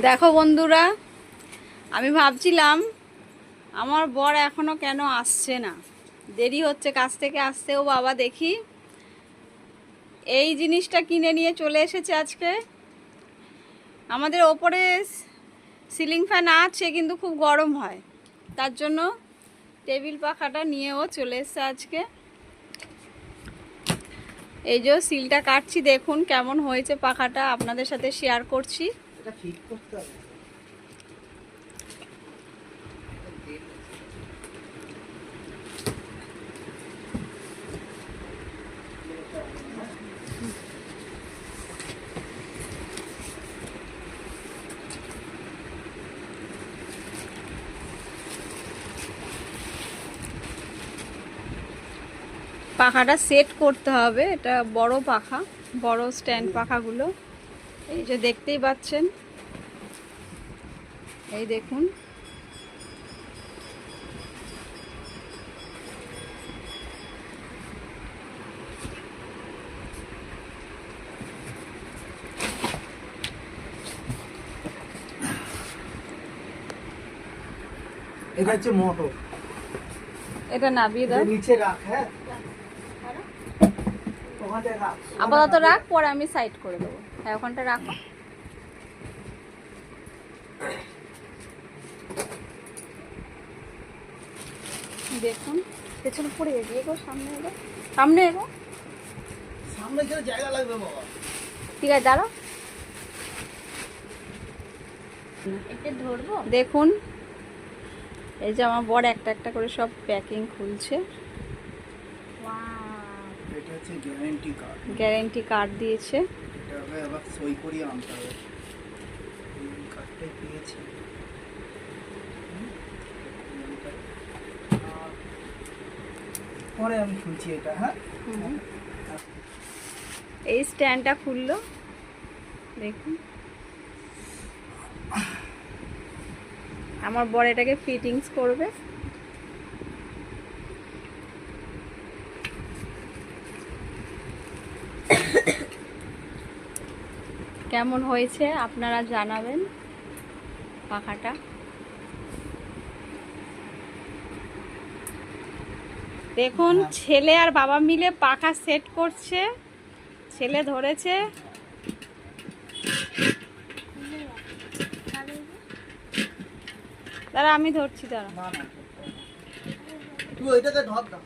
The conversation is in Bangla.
দেখো বন্ধুরা, আমি ভাবছিলাম আমার বর এখনো কেন আসছে না, দেরি হচ্ছে কাজ থেকে আসতেও। বাবা দেখি এই জিনিসটা কিনে নিয়ে চলে এসেছে আজকে। আমাদের ওপরে সিলিং ফ্যান আছে কিন্তু খুব গরম হয়, তার জন্য টেবিল পাখাটা নিয়েও চলে এসেছে আজকে। এই যে সিলটা কাটছি, দেখুন কেমন হয়েছে পাখাটা, আপনাদের সাথে শেয়ার করছি। এটা ঠিক করতে হবে। পাখাটা সেট করতে হবে, এটা বড় পাখা, বড় স্ট্যান্ড পাখাগুলো। এই যে দেখতেই পাচ্ছেন, এই দেখুন। এটা হচ্ছে মোটর, এটা নাবিয়ে দাও, নিচে রাখ। হ্যাঁ, ওখানে রাখ, আপাতত রাখ, পরে আমি সাইড করে দেবো। হ্যাঁ, ওখানটা রাখো। দেখুন পেছনে পড়ে গেছে, এগো সামনে, এগো সামনে, এগো। সামনে গেলে জায়গা লাগবে বাবা। ঠিক আছে, দাঁড়াও। ধরবো, দেখুন এই যে আমার বড় একটা একটা করে সব প্যাকিং খুলছে। এটা হচ্ছে গ্যারান্টি কার্ড। গ্যারান্টি কার্ড দিয়েছে। এটা হবে আবার সই করিয়ে আনতে হবে। এই কার্ডটাই পেয়েছি। পরে আমি খুলছি এটা। হ্যাঁ, এই স্ট্যান্ডটা খুললো, দেখুন। আমার বর এটাকে ফিটিংস করবে। কেমন হয়েছে আপনারা জানাবেন পাখাটা। দেখুন ছেলে আর বাবা মিলে পাখা সেট করছে। ছেলে ধরেছে, দাঁড়া আমি ধরছি, দাঁড়া। না না, তুই ওইটাতে ধর না।